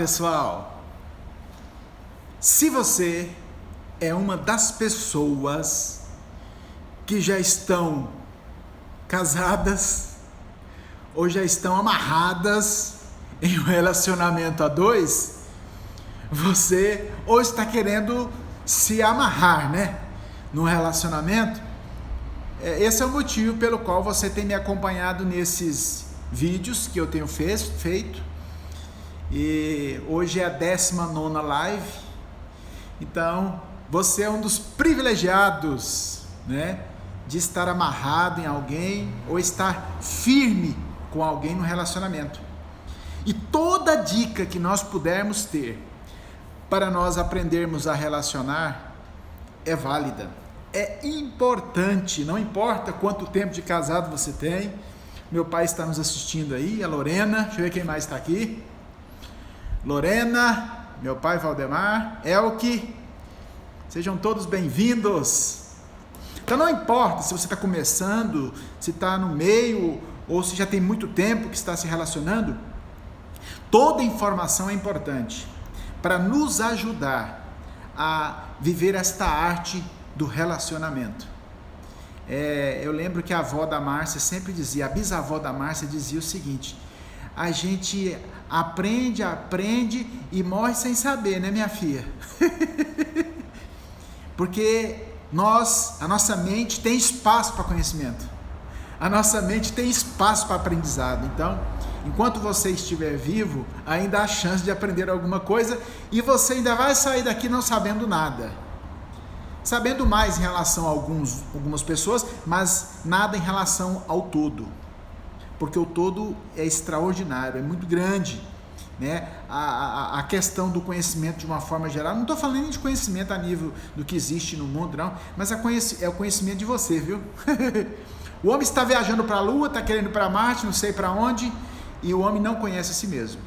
Pessoal, se você é uma das pessoas que já estão casadas ou já estão amarradas em um relacionamento a dois, você ou está querendo se amarrar, num relacionamento, esse é o motivo pelo qual você tem me acompanhado nesses vídeos que eu tenho feito. E hoje é a 19ª live, então você é um dos privilegiados, de estar amarrado em alguém ou estar firme com alguém no relacionamento. E toda dica que nós pudermos ter para nós aprendermos a relacionar é válida, é importante, não importa quanto tempo de casado você tem. Meu pai está nos assistindo aí, a Lorena, deixa eu ver quem mais está aqui. Lorena, meu pai Valdemar, Elke, sejam todos bem-vindos. Então não importa se você está começando, se está no meio ou se já tem muito tempo que está se relacionando, toda informação é importante para nos ajudar a viver esta arte do relacionamento. Eu lembro que a avó da Márcia sempre dizia, a bisavó da Márcia dizia o seguinte: a gente aprende e morre sem saber, minha filha? Porque a nossa mente tem espaço para conhecimento, a nossa mente tem espaço para aprendizado. Então, enquanto você estiver vivo, ainda há chance de aprender alguma coisa e você ainda vai sair daqui não sabendo nada. Sabendo mais em relação a algumas pessoas, mas nada em relação ao todo. Porque o todo é extraordinário, é muito grande, a questão do conhecimento de uma forma geral, não estou falando nem de conhecimento a nível do que existe no mundo, não, mas é o conhecimento de você, viu? O homem está viajando para a Lua, está querendo ir para Marte, não sei para onde, e o homem não conhece a si mesmo.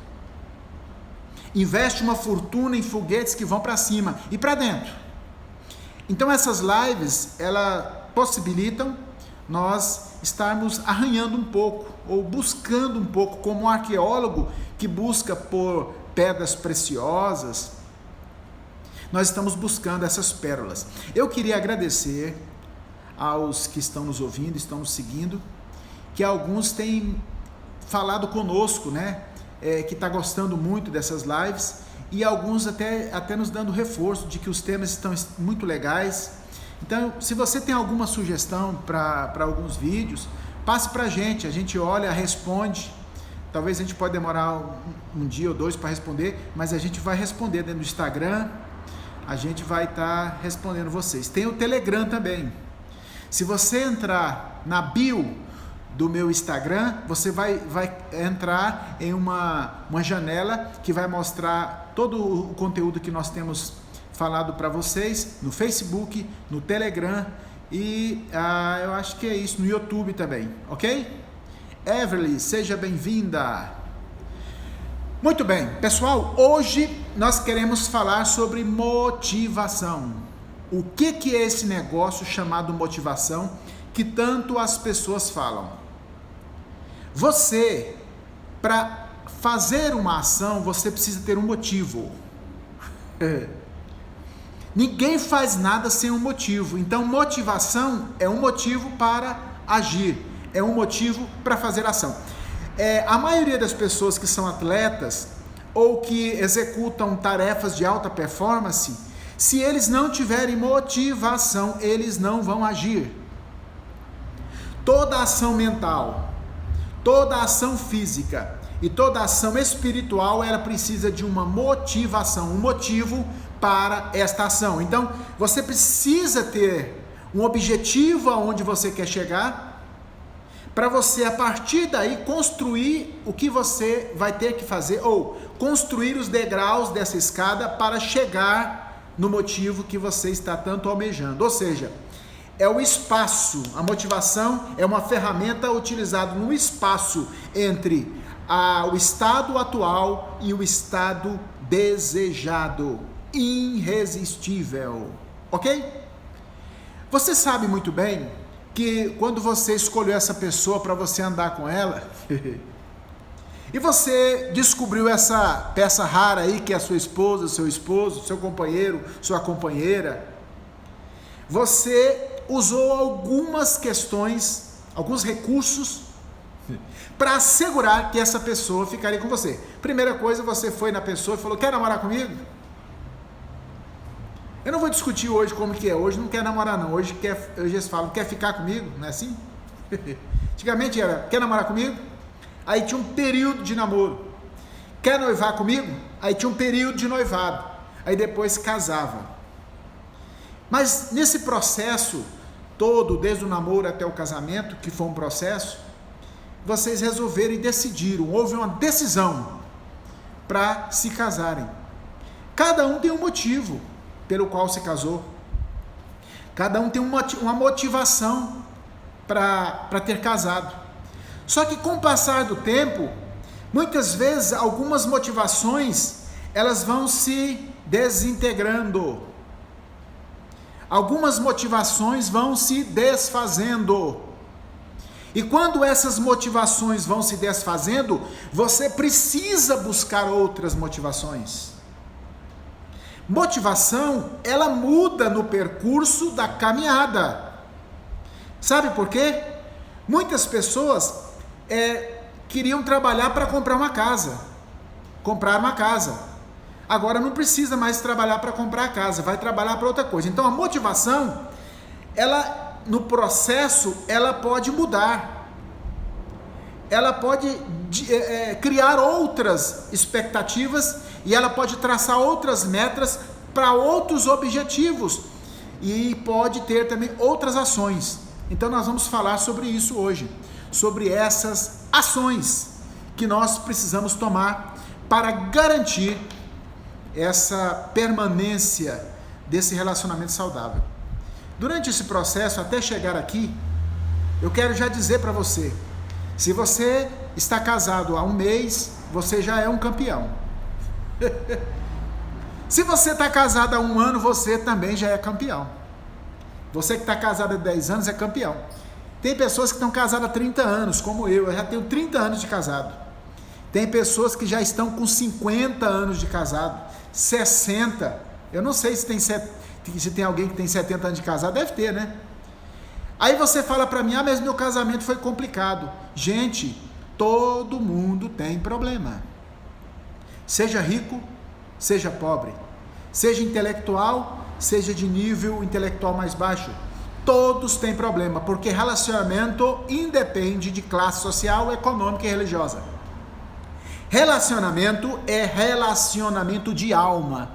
Investe uma fortuna em foguetes que vão para cima e para dentro. Então essas lives, elas possibilitam nós estarmos arranhando um pouco, ou buscando um pouco, como um arqueólogo que busca por pedras preciosas, nós estamos buscando essas pérolas. Eu queria agradecer aos que estão nos ouvindo, estão nos seguindo, que alguns têm falado conosco, que está gostando muito dessas lives, e alguns até nos dando reforço de que os temas estão muito legais. Então, se você tem alguma sugestão para alguns vídeos, passe para a gente olha, responde. Talvez a gente pode demorar um dia ou dois para responder, mas a gente vai responder dentro do Instagram, a gente vai estar respondendo vocês. Tem o Telegram também. Se você entrar na bio do meu Instagram, você vai entrar em uma janela que vai mostrar todo o conteúdo que nós temos falado para vocês no Facebook, no Telegram e eu acho que é isso, no YouTube também, ok? Everly, seja bem-vinda. Muito bem, pessoal, hoje nós queremos falar sobre motivação. O que é esse negócio chamado motivação que tanto as pessoas falam? Você, para fazer uma ação, você precisa ter um motivo. Ninguém faz nada sem um motivo. Então, motivação é um motivo para agir, é um motivo para fazer ação. A maioria das pessoas que são atletas ou que executam tarefas de alta performance, se eles não tiverem motivação, eles não vão agir. Toda ação mental, toda ação física e toda ação espiritual, ela precisa de uma motivação, um motivo para esta ação. Então, você precisa ter um objetivo aonde você quer chegar, para você, a partir daí, construir o que você vai ter que fazer, ou construir os degraus dessa escada para chegar no motivo que você está tanto almejando. Ou seja, é o espaço, a motivação é uma ferramenta utilizada no espaço entre o estado atual e o estado desejado, irresistível, ok? Você sabe muito bem que quando você escolheu essa pessoa para você andar com ela, e você descobriu essa peça rara aí, que é a sua esposa, seu esposo, seu companheiro, sua companheira, você usou algumas questões, alguns recursos para assegurar que essa pessoa ficaria com você. Primeira coisa, você foi na pessoa e falou: quer namorar comigo? Eu não vou discutir hoje como que é. Hoje não quer namorar não. Hoje eles falam: quer ficar comigo? Não é assim? Antigamente era: quer namorar comigo? Aí tinha um período de namoro. Quer noivar comigo? Aí tinha um período de noivado. Aí depois casava. Mas nesse processo todo, desde o namoro até o casamento, que foi um processo, vocês resolveram e decidiram, houve uma decisão para se casarem. Cada um tem um motivo pelo qual se casou. Cada um tem uma motivação para ter casado. Só que com o passar do tempo, muitas vezes algumas motivações, elas vão se desintegrando. Algumas motivações vão se desfazendo. E quando essas motivações vão se desfazendo, você precisa buscar outras motivações. Motivação, ela muda no percurso da caminhada. Sabe por quê? Muitas pessoas queriam trabalhar para comprar uma casa. Comprar uma casa. Agora não precisa mais trabalhar para comprar a casa, vai trabalhar para outra coisa. Então a motivação, ela no processo, ela pode mudar. Ela pode criar outras expectativas e ela pode traçar outras metas para outros objetivos e pode ter também outras ações. Então nós vamos falar sobre isso hoje, sobre essas ações que nós precisamos tomar para garantir essa permanência desse relacionamento saudável. Durante esse processo, até chegar aqui, eu quero já dizer para você, se você está casado há um mês, você já é um campeão. Se você está casado há um ano, você também já é campeão. Você que está casado há 10 anos é campeão. Tem pessoas que estão casadas há 30 anos, como eu já tenho 30 anos de casado. Tem pessoas que já estão com 50 anos de casado, 60. Eu não sei se tem alguém que tem 70 anos de casado, deve ter, né? Aí você fala para mim: mas meu casamento foi complicado. Gente, todo mundo tem problema. Seja rico, seja pobre, seja intelectual, seja de nível intelectual mais baixo, todos têm problema, porque relacionamento independe de classe social, econômica e religiosa. Relacionamento é relacionamento de alma,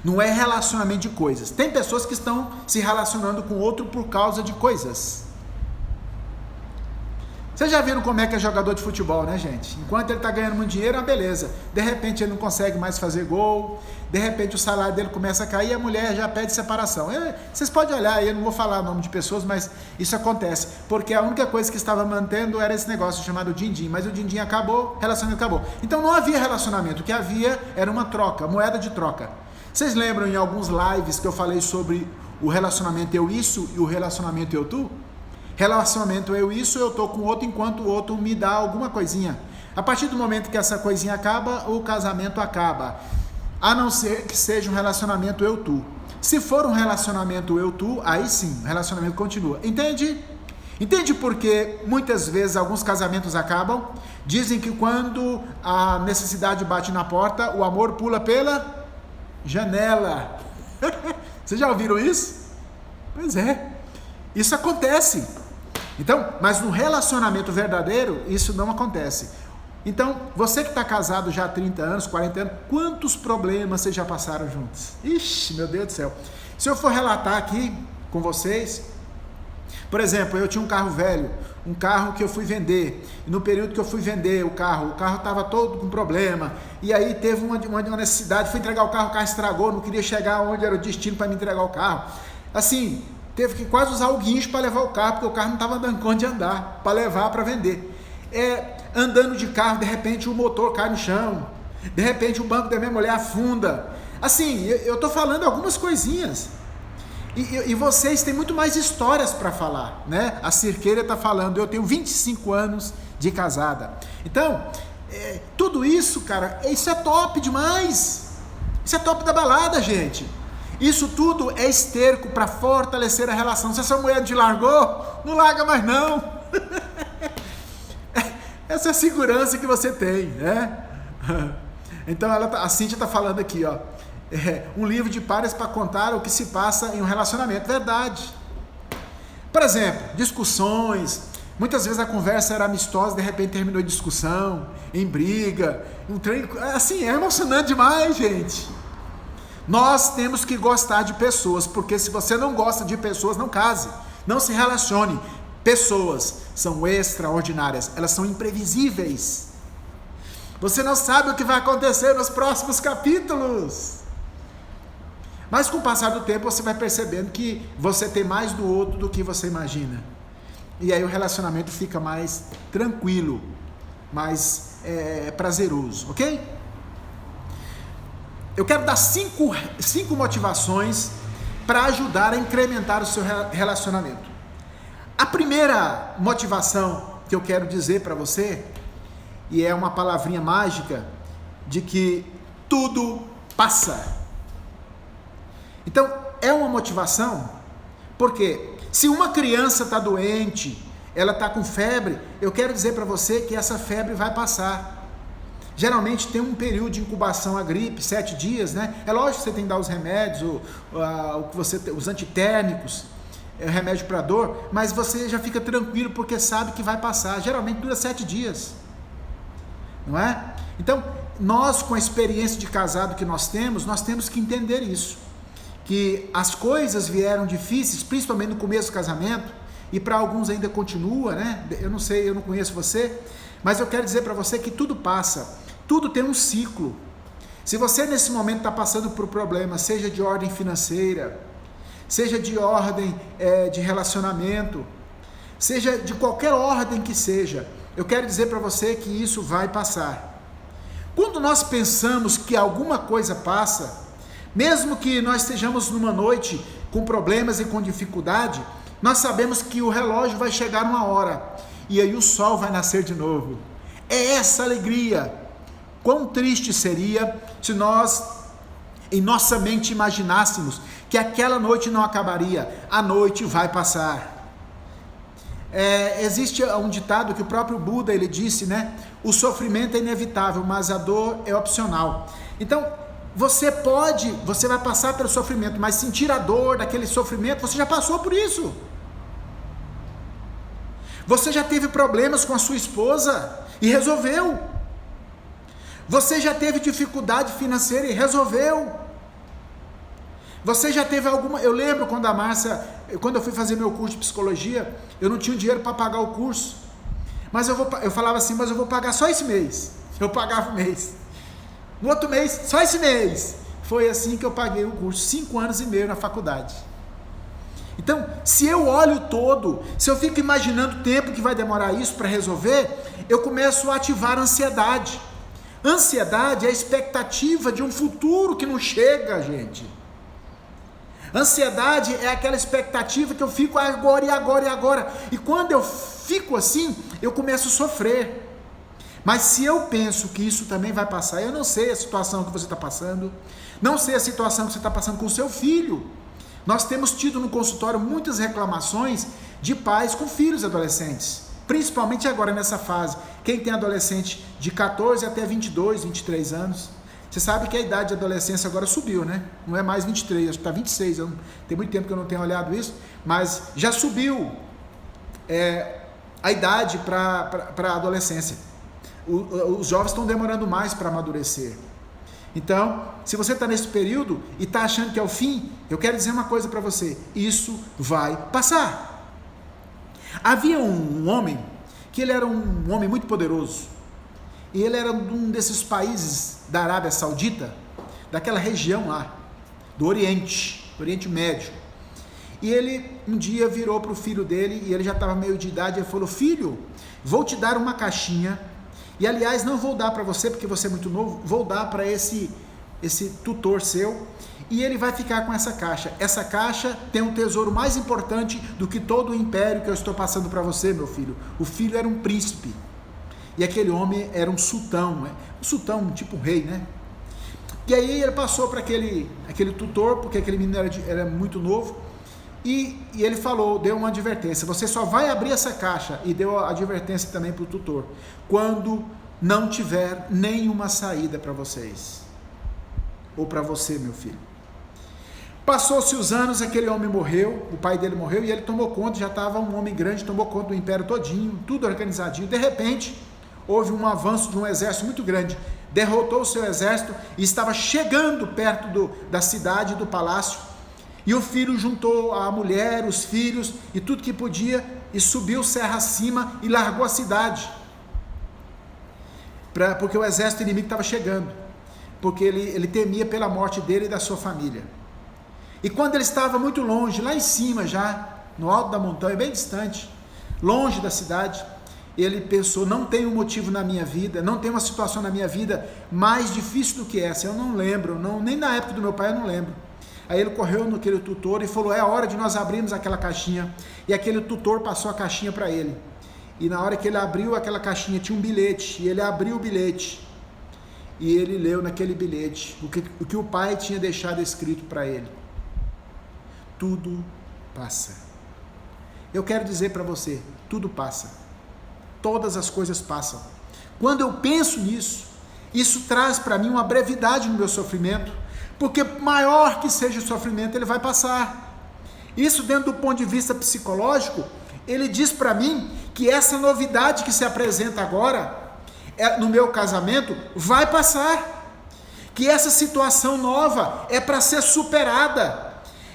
não é relacionamento de coisas. Tem pessoas que estão se relacionando com outro por causa de coisas. Vocês já viram como é que é jogador de futebol, né, gente? Enquanto ele está ganhando muito dinheiro, é uma beleza. De repente ele não consegue mais fazer gol, de repente o salário dele começa a cair e a mulher já pede separação. Vocês podem olhar aí, eu não vou falar o nome de pessoas, mas isso acontece. Porque a única coisa que estava mantendo era esse negócio chamado din-din, mas o din-din acabou, o relacionamento acabou. Então não havia relacionamento, o que havia era uma troca, moeda de troca. Vocês lembram em alguns lives que eu falei sobre o relacionamento eu isso e o relacionamento eu tu? Relacionamento eu isso, eu tô com o outro enquanto o outro me dá alguma coisinha. A partir do momento que essa coisinha acaba, o casamento acaba. A não ser que seja um relacionamento eu tu. Se for um relacionamento eu tu, aí sim, o relacionamento continua. Entende? Entende porque muitas vezes alguns casamentos acabam? Dizem que quando a necessidade bate na porta, o amor pula pela janela. Vocês já ouviram isso? Pois é. Isso acontece. Então, mas no relacionamento verdadeiro, isso não acontece. Então, você que está casado já há 30 anos, 40 anos, quantos problemas vocês já passaram juntos? Ixi, meu Deus do céu. Se eu for relatar aqui com vocês, por exemplo, eu tinha um carro velho, um carro que eu fui vender, e no período que eu fui vender o carro estava todo com problema, e aí teve uma necessidade, fui entregar o carro estragou, não queria chegar onde era o destino para me entregar o carro. Assim, teve que quase usar o guincho para levar o carro, porque o carro não estava dando conta de andar, para levar para vender. Andando de carro, de repente o motor cai no chão, de repente o banco da minha mulher afunda. Assim, eu estou falando algumas coisinhas. E vocês têm muito mais histórias para falar, né? A Cirqueira está falando, eu tenho 25 anos de casada. Então, tudo isso, cara, isso é top demais. Isso é top da balada, gente. Isso tudo é esterco para fortalecer a relação. Se a sua mulher te largou, não larga mais não. Essa é a segurança que você tem, né? Então a Cíntia está falando aqui, ó, um livro de pares para contar o que se passa em um relacionamento. Verdade. Por exemplo, discussões. Muitas vezes a conversa era amistosa, de repente terminou em discussão, em briga, um trem, assim, é emocionante demais, gente. Nós temos que gostar de pessoas, porque se você não gosta de pessoas, não case, não se relacione. Pessoas são extraordinárias, elas são imprevisíveis. Você não sabe o que vai acontecer nos próximos capítulos. Mas com o passar do tempo você vai percebendo que você tem mais do outro do que você imagina. E aí o relacionamento fica mais tranquilo, mais prazeroso, ok? Eu quero dar cinco motivações para ajudar a incrementar o seu relacionamento. A primeira motivação que eu quero dizer para você, e é uma palavrinha mágica, de que tudo passa. Então, é uma motivação, porque se uma criança está doente, ela está com febre, eu quero dizer para você que essa febre vai passar. Geralmente tem um período de incubação a gripe, 7 dias, né? É lógico que você tem que dar os remédios, os antitérmicos, remédio para dor, mas você já fica tranquilo porque sabe que vai passar. Geralmente dura 7 dias, não é? Então, nós com a experiência de casado que nós temos que entender isso, que as coisas vieram difíceis, principalmente no começo do casamento, e para alguns ainda continua, né? Eu não sei, eu não conheço você, mas eu quero dizer para você que tudo passa. Tudo tem um ciclo. Se você nesse momento está passando por problemas, seja de ordem financeira, seja de ordem de relacionamento, seja de qualquer ordem que seja, eu quero dizer para você que isso vai passar. Quando nós pensamos que alguma coisa passa, mesmo que nós estejamos numa noite com problemas e com dificuldade, nós sabemos que o relógio vai chegar uma hora, e aí o sol vai nascer de novo. É essa alegria. Quão triste seria se nós, em nossa mente, imaginássemos que aquela noite não acabaria. A noite vai passar. Existe um ditado que o próprio Buda ele disse, né? O sofrimento é inevitável, mas a dor é opcional. Então, você vai passar pelo sofrimento, mas sentir a dor daquele sofrimento, você já passou por isso. Você já teve problemas com a sua esposa e resolveu. Você já teve dificuldade financeira e resolveu. Você já teve alguma... Eu lembro quando a Márcia, quando eu fui fazer meu curso de psicologia, eu não tinha dinheiro para pagar o curso. Mas eu falava assim, mas eu vou pagar só esse mês. Eu pagava o mês. No outro mês, só esse mês. Foi assim que eu paguei o curso, 5 anos e meio na faculdade. Então, se eu olho todo, se eu fico imaginando o tempo que vai demorar isso para resolver, eu começo a ativar a ansiedade. Ansiedade é a expectativa de um futuro que não chega, gente. Ansiedade é aquela expectativa que eu fico agora e agora e agora. E quando eu fico assim, eu começo a sofrer. Mas se eu penso que isso também vai passar, eu não sei a situação que você está passando, não sei a situação que você está passando com o seu filho. Nós temos tido no consultório muitas reclamações de pais com filhos adolescentes, principalmente agora nessa fase. Quem tem adolescente de 14 até 22, 23 anos, você sabe que a idade de adolescência agora subiu, né? Não é mais 23, acho que está 26, tem muito tempo que eu não tenho olhado isso, mas já subiu a idade para a adolescência. Os jovens estão demorando mais para amadurecer. Então, se você está nesse período e está achando que é o fim, eu quero dizer uma coisa para você, isso vai passar. Havia um homem, que ele era um homem muito poderoso, e ele era um desses países da Arábia Saudita, daquela região lá, do Oriente Médio, e ele um dia virou para o filho dele, e ele já estava meio de idade, ele falou, filho, vou te dar uma caixinha, e aliás não vou dar para você, porque você é muito novo, vou dar para esse tutor seu, e ele vai ficar com essa caixa. Essa caixa tem um tesouro mais importante do que todo o império que eu estou passando para você, meu filho. O filho era um príncipe, E aquele homem era um sultão, né? Um sultão, tipo um rei, né? E aí ele passou para aquele tutor, porque aquele menino era muito novo, e ele falou, deu uma advertência: você só vai abrir essa caixa, e deu a advertência também para o tutor, quando não tiver nenhuma saída para vocês, ou para você, meu filho. Passou-se os anos, aquele homem morreu, o pai dele morreu, e ele tomou conta, já estava um homem grande, tomou conta do império todinho, tudo organizadinho. De repente, houve um avanço de um exército muito grande, derrotou o seu exército e estava chegando perto da cidade, do palácio, e o filho juntou a mulher, os filhos e tudo que podia, e subiu serra acima e largou a cidade, porque o exército inimigo estava chegando, porque ele temia pela morte dele e da sua família. E quando ele estava muito longe, lá em cima já, no alto da montanha, bem distante, longe da cidade, ele pensou: não tem um motivo na minha vida, não tem uma situação na minha vida mais difícil do que essa, eu não lembro, nem na época do meu pai eu não lembro. Aí ele correu naquele tutor e falou: é a hora de nós abrirmos aquela caixinha. E aquele tutor passou a caixinha para ele, e na hora que ele abriu aquela caixinha tinha um bilhete, e ele abriu o bilhete, e ele leu naquele bilhete o que o pai tinha deixado escrito para ele: tudo passa. Eu quero dizer para você, tudo passa, todas as coisas passam. Quando eu penso nisso, isso traz para mim uma brevidade no meu sofrimento, porque maior que seja o sofrimento, ele vai passar. Isso, dentro do ponto de vista psicológico, ele diz para mim que essa novidade que se apresenta agora, no meu casamento, vai passar, que essa situação nova é para ser superada,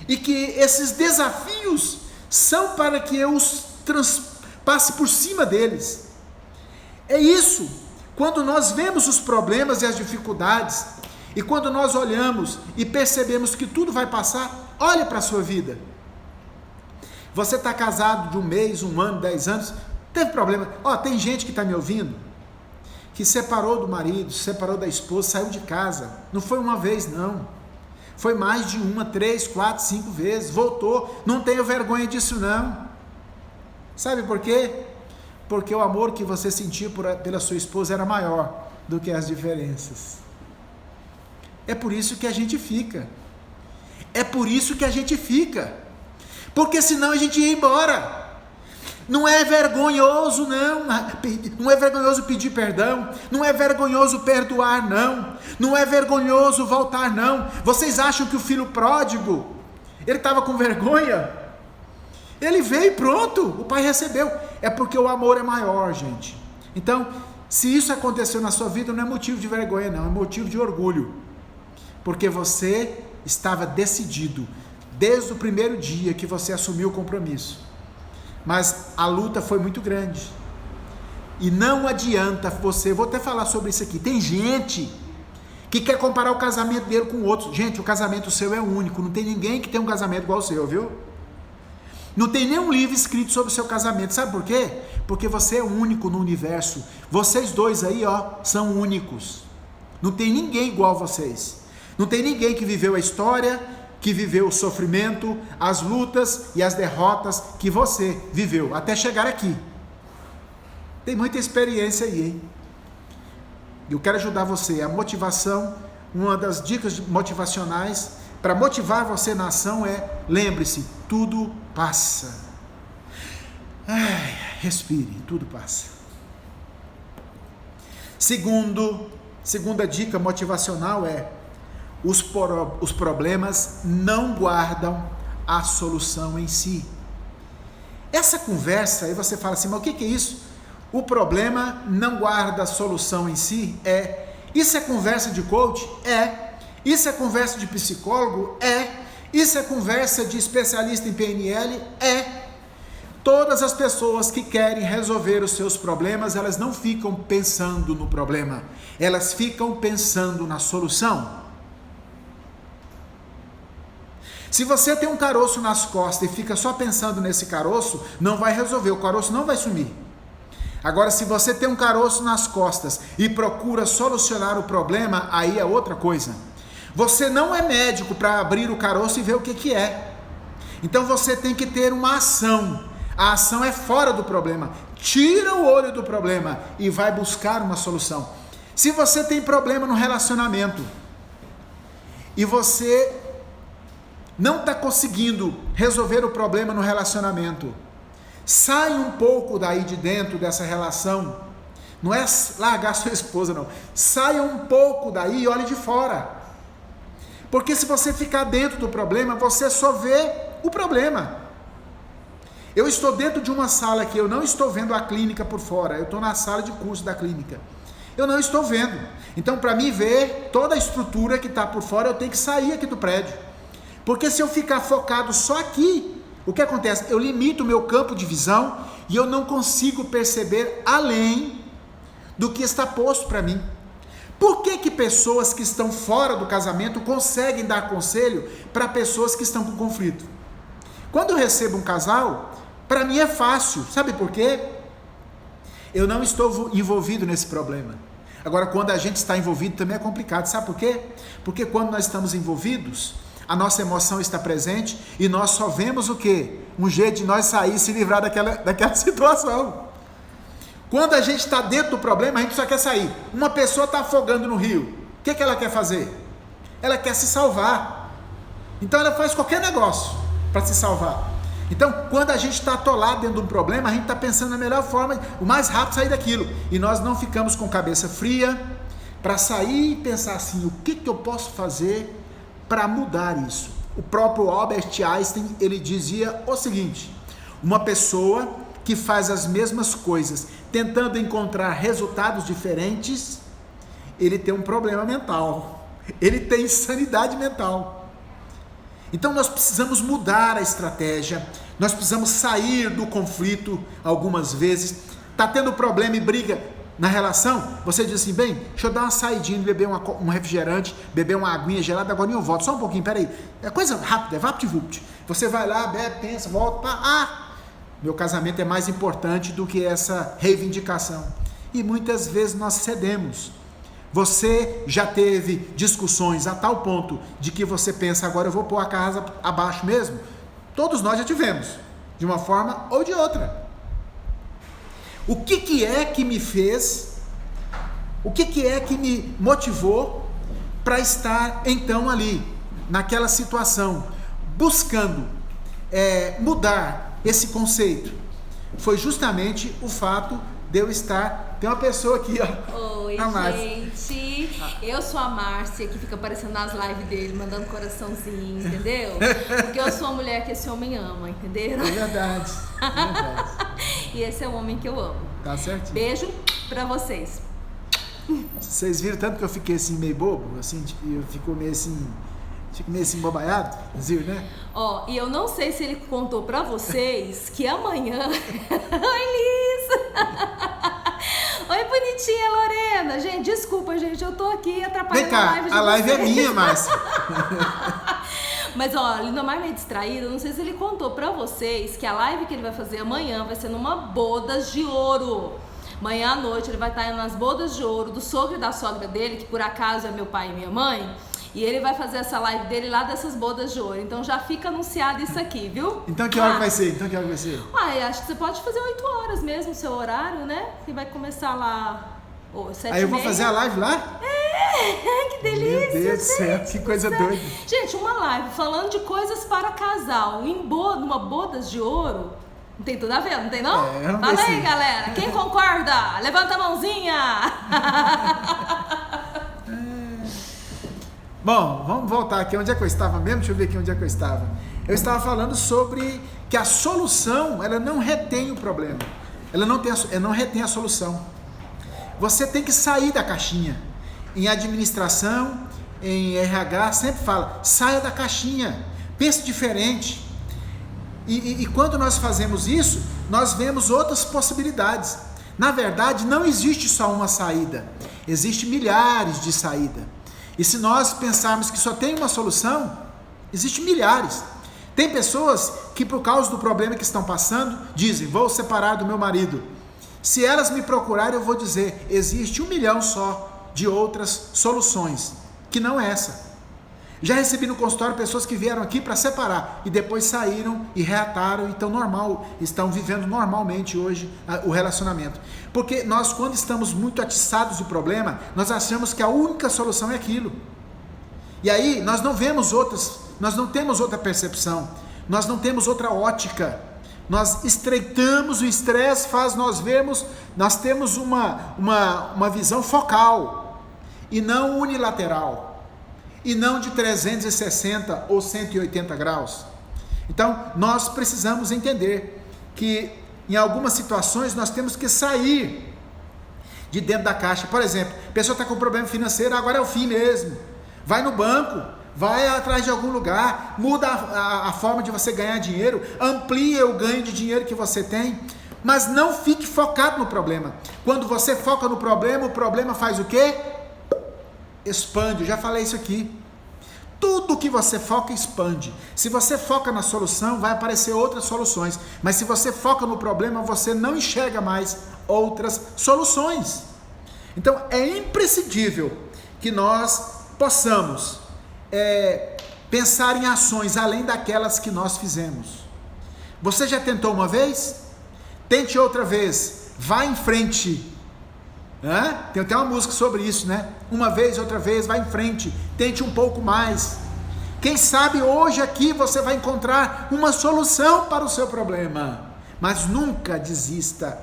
e que esses desafios são para que eu os passe por cima deles. É isso. Quando nós vemos os problemas e as dificuldades, e quando nós olhamos e percebemos que tudo vai passar, olha para a sua vida. Você está casado de 1 mês, 1 ano, 10 anos, teve problema? Tem gente que está me ouvindo, que separou do marido, separou da esposa, saiu de casa. Não foi uma vez, não. Foi mais de 1, 3, 4, 5 vezes, voltou. Não tenho vergonha disso, não. Sabe por quê? Porque o amor que você sentiu pela sua esposa era maior do que as diferenças. É por isso que a gente fica. É por isso que a gente fica. Porque senão a gente ia embora. Não é vergonhoso, não. Não é vergonhoso pedir perdão. Não é vergonhoso perdoar, não. Não é vergonhoso voltar, não. Vocês acham que o filho pródigo, ele estava com vergonha? Ele veio e pronto, o pai recebeu. É porque o amor é maior, gente. Então, se isso aconteceu na sua vida, não é motivo de vergonha, não. É motivo de orgulho. Porque você estava decidido, desde o primeiro dia que você assumiu o compromisso. Mas a luta foi muito grande, e não adianta você, vou até falar sobre isso aqui, tem gente que quer comparar o casamento dele com o outro. Gente, o casamento seu é único, não tem ninguém que tem um casamento igual o seu, viu? Não tem nenhum livro escrito sobre o seu casamento, sabe por quê? Porque você é único no universo, vocês dois aí são únicos, não tem ninguém igual a vocês, não tem ninguém que viveu a história, que viveu o sofrimento, as lutas e as derrotas que você viveu, até chegar aqui. Tem muita experiência aí, hein? Eu quero ajudar você. A motivação, uma das dicas motivacionais, para motivar você na ação é: lembre-se, tudo passa. Respire, tudo passa. Segunda dica motivacional é: os problemas não guardam a solução em si. Essa conversa, aí você fala assim: mas o que é isso? O problema não guarda a solução em si? Isso é conversa de coach? Isso é conversa de psicólogo? Isso é conversa de especialista em PNL? Todas as pessoas que querem resolver os seus problemas, elas não ficam pensando no problema, elas ficam pensando na solução. Se você tem um caroço nas costas e fica só pensando nesse caroço, não vai resolver, o caroço não vai sumir. Agora, se você tem um caroço nas costas e procura solucionar o problema, aí é outra coisa. Você não é médico para abrir o caroço e ver o que é. Então você tem que ter uma ação. A ação é fora do problema. tira o olho do problema e vai buscar uma solução. Se você tem problema no relacionamento e você não está conseguindo resolver o problema no relacionamento, sai um pouco daí de dentro dessa relação. Não é largar sua esposa, não. Saia um pouco daí e olhe de fora. Porque se você ficar dentro do problema, você só vê o problema. Eu estou dentro de uma sala aqui, eu não estou vendo a clínica por fora. Eu estou na sala de curso da clínica. Eu não estou vendo. Então, para mim ver toda a estrutura que está por fora, eu tenho que sair aqui do prédio. Porque se eu ficar focado só aqui, o que acontece? Eu limito o meu campo de visão e eu não consigo perceber além do que está posto para mim. Por que pessoas que estão fora do casamento conseguem dar conselho para pessoas que estão com conflito? Quando eu recebo um casal, para mim é fácil. Sabe por quê? Eu não estou envolvido nesse problema. Agora, quando a gente está envolvido também é complicado. Sabe por quê? Porque quando nós estamos envolvidos, a nossa emoção está presente e nós só vemos o quê? Um jeito de nós sair e se livrar daquela situação. Quando a gente está dentro do problema, a gente só quer sair. Uma pessoa está afogando no rio. O que ela quer fazer? Ela quer se salvar. Então ela faz qualquer negócio para se salvar. Então, quando a gente está atolado dentro de um problema, a gente está pensando na melhor forma, o mais rápido sair daquilo. E nós não ficamos com cabeça fria para sair e pensar assim, o que eu posso fazer para mudar isso? O próprio Albert Einstein, ele dizia o seguinte: uma pessoa que faz as mesmas coisas, tentando encontrar resultados diferentes, ele tem um problema mental, ele tem insanidade mental. Então nós precisamos mudar a estratégia, nós precisamos sair do conflito algumas vezes. Está tendo problema e briga na relação? Você diz assim, bem, deixa eu dar uma saidinha, beber um refrigerante, beber uma aguinha gelada, agora eu volto, só um pouquinho, peraí. É coisa rápida, é vapt-vupt. Você vai lá, bebe, pensa, volta, meu casamento é mais importante do que essa reivindicação. E muitas vezes nós cedemos. Você já teve discussões a tal ponto de que você pensa, agora eu vou pôr a casa abaixo mesmo? Todos nós já tivemos, de uma forma ou de outra. O que é que me fez, o que é que me motivou para estar então ali, naquela situação, buscando mudar esse conceito? Foi justamente o fato de eu estar... Tem uma pessoa aqui, ó. Oi, gente. Eu sou a Márcia, que fica aparecendo nas lives dele, mandando coraçãozinho, entendeu? Porque eu sou a mulher que esse homem ama, entendeu? É verdade. E esse é o homem que eu amo. Tá certinho. Beijo pra vocês. Vocês viram tanto que eu fiquei assim, meio bobo? Assim, eu fico meio assim... Fico meio assim, embobaiado, né? Ó, e eu não sei se ele contou pra vocês que amanhã... Oi, Liz! Oi, bonitinha, Lorena. Gente, desculpa, gente, eu tô aqui atrapalhando. Vem cá, a live de a live vocês. é minha, Márcia. Mas, ó, Lindomar meio distraído, não sei se ele contou pra vocês que a live que ele vai fazer amanhã vai ser numa bodas de ouro. Amanhã à noite ele vai estar nas bodas de ouro do sogro e da sogra dele, que por acaso é meu pai e minha mãe. E ele vai fazer essa live dele lá dessas bodas de ouro. Então já fica anunciado isso aqui, viu? Então que hora que vai ser? Acho que você pode fazer 8 horas mesmo, o seu horário, né? Que vai começar lá 7h30. Aí eu vou fazer a live lá? Que delícia! Meu Deus do céu, que coisa doida. Gente, uma live falando de coisas para casal numa bodas de ouro. Não tem tudo a ver, não tem não? Fala aí, galera. Quem concorda? Levanta a mãozinha! Bom, vamos voltar aqui. Onde é que eu estava mesmo? Deixa eu ver aqui onde é que eu estava. Eu estava falando sobre que a solução, ela não retém o problema. Ela não retém a solução. Você tem que sair da caixinha. Em administração, em RH, sempre fala, saia da caixinha. Pense diferente. E quando nós fazemos isso, nós vemos outras possibilidades. Na verdade, não existe só uma saída. Existem milhares de saídas. E se nós pensarmos que só tem uma solução, existem milhares. Tem pessoas que por causa do problema que estão passando, dizem, vou separar do meu marido. Se elas me procurarem, eu vou dizer, existe 1 milhão só de outras soluções, que não essa. Já recebi no consultório pessoas que vieram aqui para separar e depois saíram e reataram e estão vivendo normalmente hoje o relacionamento. Porque nós, quando estamos muito atiçados do problema, nós achamos que a única solução é aquilo. E aí nós não vemos nós não temos outra percepção, nós não temos outra ótica. Nós estreitamos, o estresse faz nós temos uma visão focal e não unilateral. E não de 360 ou 180 graus. Então, nós precisamos entender que em algumas situações nós temos que sair de dentro da caixa. Por exemplo, a pessoa está com problema financeiro, agora é o fim mesmo. Vai no banco, vai atrás de algum lugar, muda a forma de você ganhar dinheiro, amplia o ganho de dinheiro que você tem, mas não fique focado no problema. Quando você foca no problema, o problema faz o quê? Expande, eu já falei isso aqui. Tudo que você foca expande. Se você foca na solução, vai aparecer outras soluções. Mas se você foca no problema, você não enxerga mais outras soluções. Então é imprescindível que nós possamos pensar em ações além daquelas que nós fizemos. Você já tentou uma vez? Tente outra vez. Vá em frente. Tem até uma música sobre isso, né? Uma vez, outra vez, vai em frente, tente um pouco mais. Quem sabe hoje aqui você vai encontrar uma solução para o seu problema, mas nunca desista,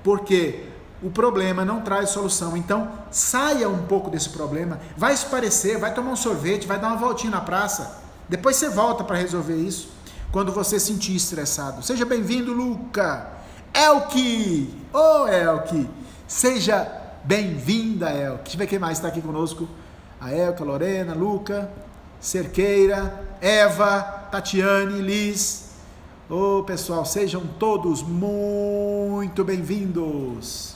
porque o problema não traz solução. Então saia um pouco desse problema, vai esparecer, vai tomar um sorvete, vai dar uma voltinha na praça, depois você volta para resolver isso, quando você se sentir estressado. Seja bem-vindo, Luca. Elke, Elke, seja bem-vinda, Elke. Deixa eu ver quem mais está aqui conosco. A Elke, a Lorena, Luca, Cerqueira, Eva, Tatiane, Liz. Pessoal, sejam todos muito bem-vindos.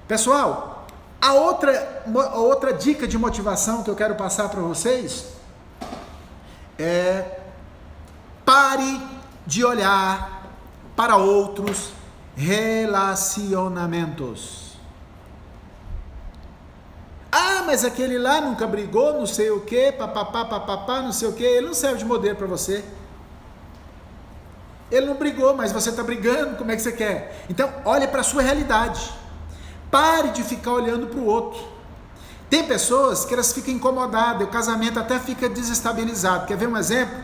Pessoal, a outra dica de motivação que eu quero passar para vocês é: pare de olhar para outros relacionamentos. Mas aquele lá nunca brigou, não sei o que, papapá, não sei o que, ele não serve de modelo para você. Ele não brigou, mas você está brigando, como é que você quer? Então, olhe para a sua realidade. Pare de ficar olhando para o outro. Tem pessoas que elas ficam incomodadas, o casamento até fica desestabilizado. Quer ver um exemplo?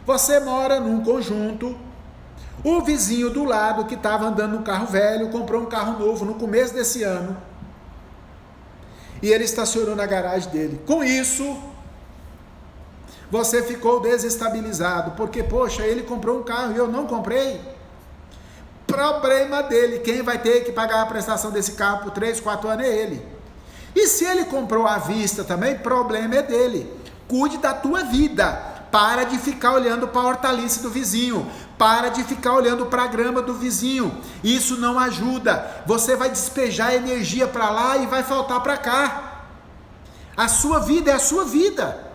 Você mora num conjunto, o vizinho do lado que estava andando num carro velho, comprou um carro novo no começo desse ano, e ele estacionou na garagem dele. Com isso, você ficou desestabilizado, porque, poxa, ele comprou um carro e eu não comprei. Problema dele, quem vai ter que pagar a prestação desse carro por 3, 4 anos é ele. E se ele comprou à vista também, problema é dele. Cuide da tua vida. Para de ficar olhando para a hortaliça do vizinho. Para de ficar olhando para a grama do vizinho. Isso não ajuda. Você vai despejar energia para lá e vai faltar para cá. A sua vida é a sua vida.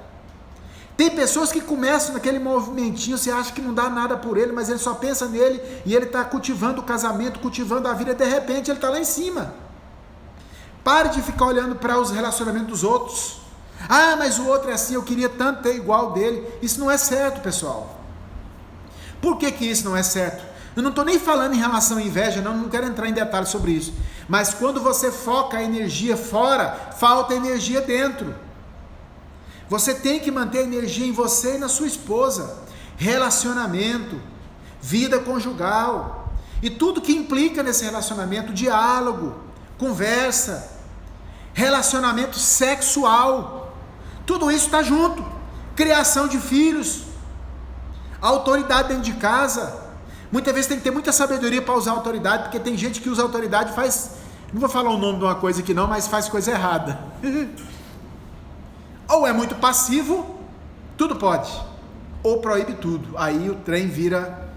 Tem pessoas que começam naquele movimentinho, você acha que não dá nada por ele, mas ele só pensa nele e ele está cultivando o casamento, cultivando a vida, de repente ele está lá em cima. Pare de ficar olhando para os relacionamentos dos outros. Mas o outro é assim, eu queria tanto ter igual dele. Isso não é certo, pessoal. Por que isso não é certo? Eu não estou nem falando em relação à inveja, não quero entrar em detalhes sobre isso. Mas quando você foca a energia fora, falta energia dentro. Você tem que manter a energia em você e na sua esposa. Relacionamento, vida conjugal. E tudo que implica nesse relacionamento: diálogo, conversa, relacionamento sexual. Tudo isso está junto. Criação de filhos, autoridade dentro de casa. Muitas vezes tem que ter muita sabedoria para usar autoridade, porque tem gente que usa autoridade e faz, não vou falar o nome de uma coisa aqui não, mas faz coisa errada. Ou é muito passivo, tudo pode, ou proíbe tudo. Aí o trem vira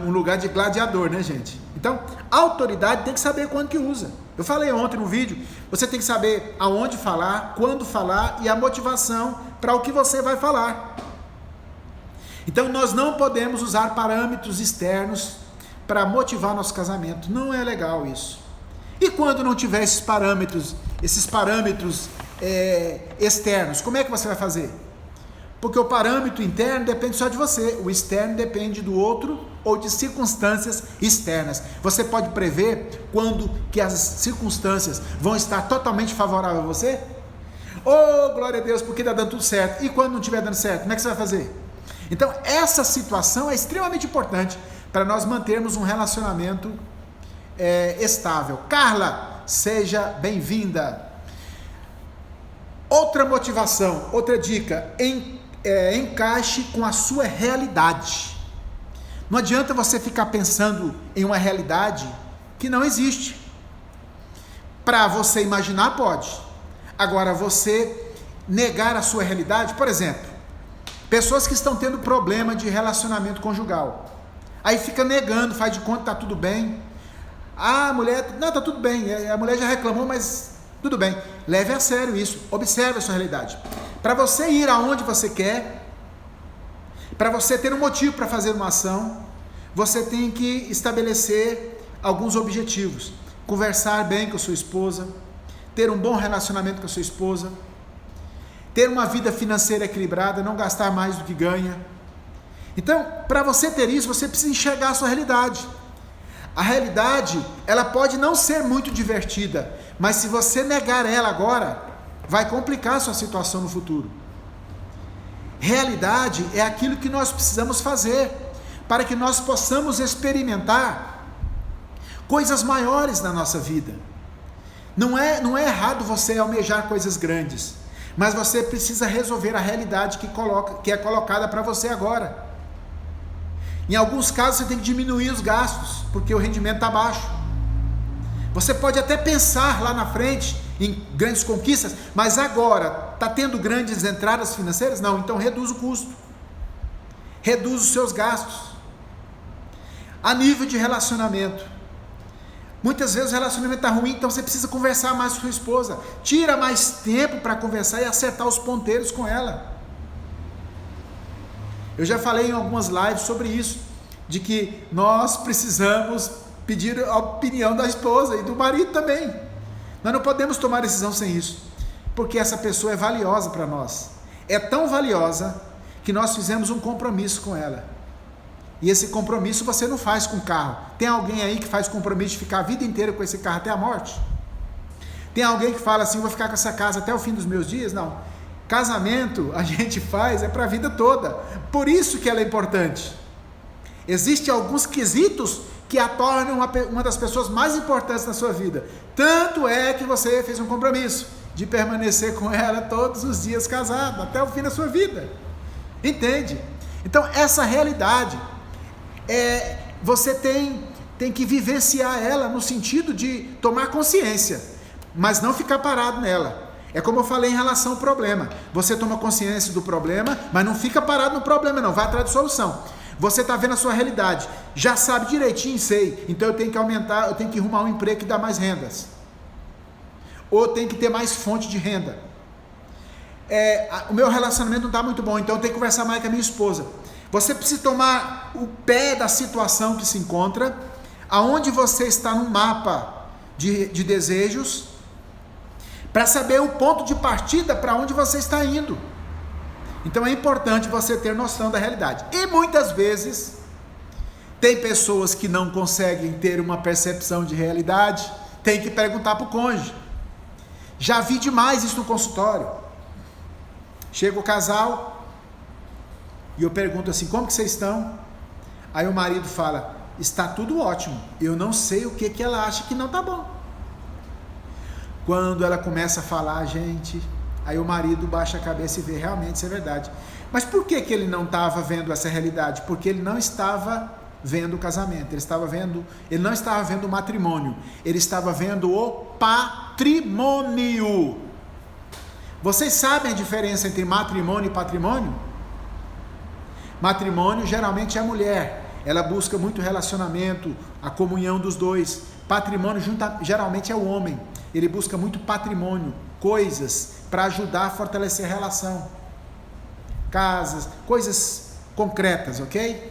um lugar de gladiador, né, gente? Então, a autoridade tem que saber quando que usa. Eu falei ontem no vídeo, você tem que saber aonde falar, quando falar e a motivação para o que você vai falar. Então, nós não podemos usar parâmetros externos para motivar nosso casamento. Não é legal isso. E quando não tiver esses parâmetros externos. Como é que você vai fazer? Porque o parâmetro interno depende só de você, o externo depende do outro ou de circunstâncias externas. Você pode prever quando que as circunstâncias vão estar totalmente favoráveis a você? Oh, glória a Deus, porque está dando tudo certo. E quando não estiver dando certo, como é que você vai fazer? Então, essa situação é extremamente importante para nós mantermos um relacionamento estável. Carla, seja bem-vinda. Outra motivação, outra dica, encaixe com a sua realidade. Não adianta você ficar pensando em uma realidade que não existe. Para você imaginar, pode. Agora, você negar a sua realidade, por exemplo, pessoas que estão tendo problema de relacionamento conjugal, aí fica negando, faz de conta que está tudo bem. Ah, a mulher, não, está tudo bem, a mulher já reclamou, mas tudo bem. Leve a sério isso, observe a sua realidade. Para você ir aonde você quer, para você ter um motivo para fazer uma ação, você tem que estabelecer alguns objetivos. Conversar bem com a sua esposa, ter um bom relacionamento com a sua esposa, ter uma vida financeira equilibrada, não gastar mais do que ganha. Então, para você ter isso, você precisa enxergar a sua realidade. A realidade, ela pode não ser muito divertida, mas se você negar ela agora, vai complicar a sua situação no futuro. Realidade é aquilo que nós precisamos fazer para que nós possamos experimentar coisas maiores na nossa vida. Não é errado você almejar coisas grandes, mas você precisa resolver a realidade que é colocada para você agora. Em alguns casos você tem que diminuir os gastos, porque o rendimento está baixo. Você pode até pensar lá na frente em grandes conquistas, mas agora está tendo grandes entradas financeiras? Não, então reduz o custo, reduz os seus gastos. A nível de relacionamento, muitas vezes o relacionamento está ruim, então você precisa conversar mais com sua esposa, tira mais tempo para conversar e acertar os ponteiros com ela. Eu já falei em algumas lives sobre isso, de que nós precisamos pedir a opinião da esposa e do marido também. Nós não podemos tomar decisão sem isso, porque essa pessoa é valiosa para nós. É tão valiosa que nós fizemos um compromisso com ela. E esse compromisso você não faz com carro. Tem alguém aí que faz compromisso de ficar a vida inteira com esse carro até a morte? Tem alguém que fala assim, vou ficar com essa casa até o fim dos meus dias? Não. Casamento a gente faz para a vida toda. Por isso que ela é importante. Existem alguns quesitos que a tornam uma das pessoas mais importantes na sua vida. Tanto é que você fez um compromisso de permanecer com ela todos os dias casado, até o fim da sua vida. Entende? Então, essa realidade, você tem que vivenciar ela no sentido de tomar consciência, mas não ficar parado nela. É como eu falei em relação ao problema. Você toma consciência do problema, mas não fica parado no problema não, vai atrás de solução. Você está vendo a sua realidade, já sabe direitinho, sei, então eu tenho que aumentar, eu tenho que arrumar um emprego que dá mais rendas. Ou eu tenho que ter mais fonte de renda. O meu relacionamento não está muito bom, então eu tenho que conversar mais com a minha esposa. Você precisa tomar o pé da situação que se encontra, aonde você está no mapa de desejos, para saber o ponto de partida para onde você está indo. Então é importante você ter noção da realidade. E muitas vezes tem pessoas que não conseguem ter uma percepção de realidade, tem que perguntar para o cônjuge. Já vi demais isso no consultório. Chega o casal e eu pergunto assim, como que vocês estão? Aí o marido fala, está tudo ótimo, eu não sei o que ela acha que não está bom. Quando ela começa a falar, gente, aí o marido baixa a cabeça e vê, realmente isso é verdade. Mas por que ele não estava vendo essa realidade? Porque ele não estava vendo o casamento, ele não estava vendo o matrimônio, ele estava vendo o patrimônio. Vocês sabem a diferença entre matrimônio e patrimônio? Matrimônio geralmente é a mulher, ela busca muito relacionamento, a comunhão dos dois. Patrimônio geralmente é o homem, ele busca muito patrimônio, coisas para ajudar a fortalecer a relação, casas, coisas concretas, ok?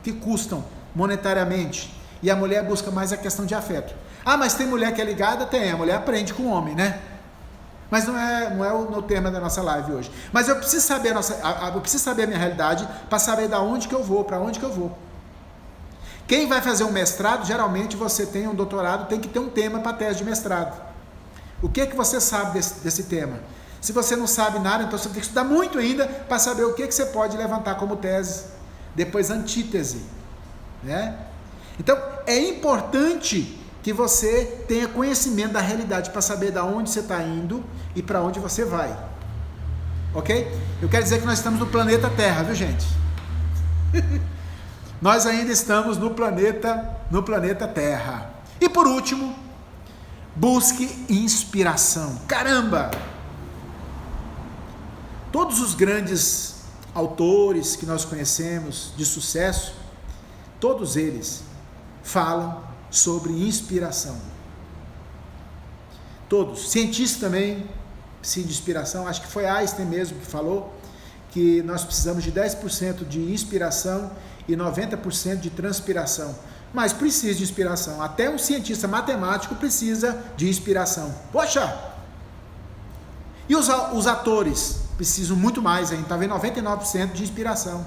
Que custam monetariamente, e a mulher busca mais a questão de afeto. Ah, mas tem mulher que é ligada? Tem, a mulher aprende com o homem, né? Mas não é o tema da nossa live hoje. Mas eu preciso saber eu preciso saber a minha realidade para saber da onde que eu vou, para onde que eu vou. Quem vai fazer um mestrado, geralmente você tem um doutorado, tem que ter um tema para a tese de mestrado. O que você sabe desse tema? Se você não sabe nada, então você tem que estudar muito ainda para saber o que você pode levantar como tese. Depois antítese, né? Então é importante que você tenha conhecimento da realidade para saber de onde você está indo e para onde você vai. Ok? Eu quero dizer que nós estamos no planeta Terra, viu, gente? Nós ainda estamos no planeta Terra. E por último, busque inspiração. Caramba! Todos os grandes autores que nós conhecemos de sucesso, todos eles falam sobre inspiração. Todos. Cientistas também precisam de inspiração. Acho que foi Einstein mesmo que falou que nós precisamos de 10% de inspiração e 90% de transpiração. Mas precisa de inspiração. Até um cientista matemático precisa de inspiração. Poxa! E os atores precisam muito mais ainda. Está vendo? 99% de inspiração.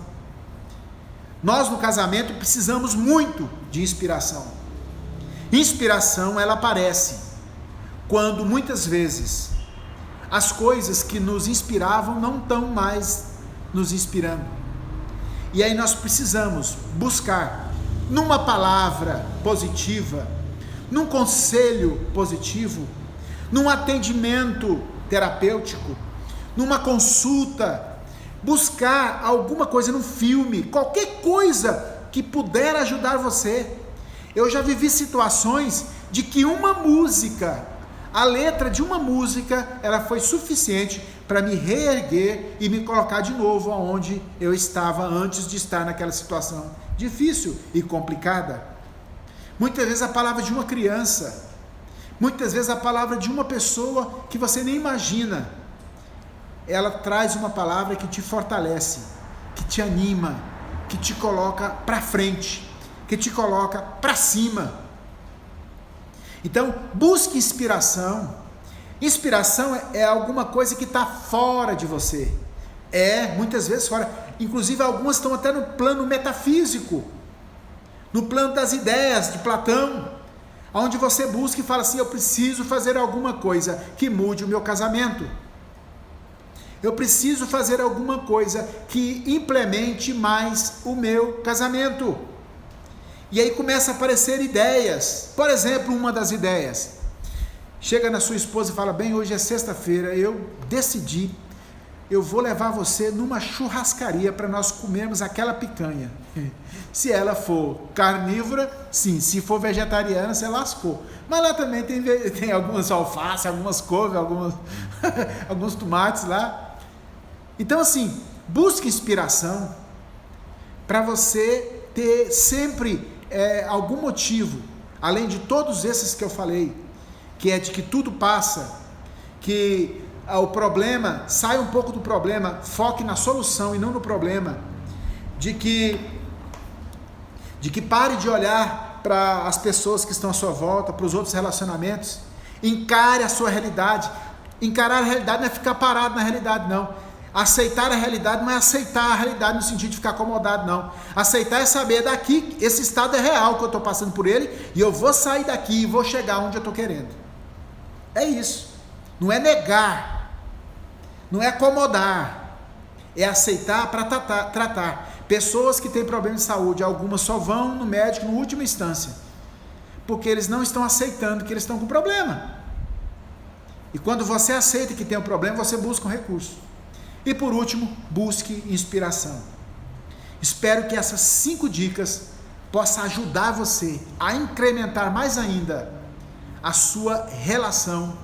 Nós no casamento precisamos muito de inspiração. Inspiração, ela aparece quando muitas vezes as coisas que nos inspiravam não estão mais nos inspirando. E aí nós precisamos buscar numa palavra positiva, num conselho positivo, num atendimento terapêutico, numa consulta, buscar alguma coisa num filme, qualquer coisa que puder ajudar você. Eu já vivi situações de que uma música, a letra de uma música, ela foi suficiente para me reerguer e me colocar de novo onde eu estava antes de estar naquela situação difícil e complicada. Muitas vezes a palavra de uma criança, muitas vezes a palavra de uma pessoa que você nem imagina, ela traz uma palavra que te fortalece, que te anima, que te coloca para frente, que te coloca para cima. Então, busque inspiração. Inspiração é alguma coisa que está fora de você. Muitas vezes fora. Inclusive, algumas estão até no plano metafísico, no plano das ideias de Platão, onde você busca e fala assim: eu preciso fazer alguma coisa que mude o meu casamento. Eu preciso fazer alguma coisa que implemente mais o meu casamento. E aí começa a aparecer ideias. Por exemplo, uma das ideias. Chega na sua esposa e fala: bem, hoje é sexta-feira, eu decidi, eu vou levar você numa churrascaria para nós comermos aquela picanha. Se ela for carnívora, sim. Se for vegetariana, você lascou. Mas lá também tem algumas alface, algumas couves, alguns tomates lá. Então assim, busque inspiração para você ter sempre algum motivo, além de todos esses que eu falei, que é de que tudo passa, que o problema, saia um pouco do problema, foque na solução e não no problema, de que pare de olhar para as pessoas que estão à sua volta, para os outros relacionamentos, encare a sua realidade. Encarar a realidade não é ficar parado na realidade, não. Aceitar a realidade não é aceitar a realidade no sentido de ficar acomodado, não. Aceitar é saber daqui, esse estado é real, que eu estou passando por ele, e eu vou sair daqui e vou chegar onde eu estou querendo. É isso. Não é negar, não é acomodar, é aceitar para tratar. Pessoas que têm problema de saúde, algumas só vão no médico na última instância, porque eles não estão aceitando que eles estão com problema. E quando você aceita que tem um problema, você busca um recurso. E por último, busque inspiração. Espero que essas 5 dicas possam ajudar você a incrementar mais ainda a sua relação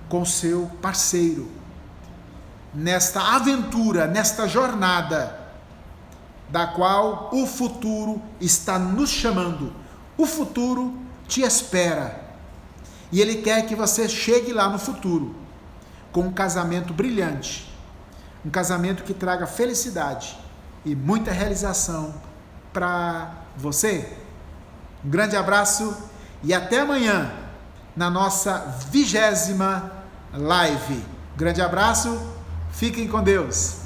com o seu parceiro, nesta aventura, nesta jornada, da qual o futuro está nos chamando. O futuro te espera, e ele quer que você chegue lá no futuro, com um casamento brilhante, um casamento que traga felicidade e muita realização para você. Um grande abraço e até amanhã, na nossa 20ª live. Grande abraço, fiquem com Deus.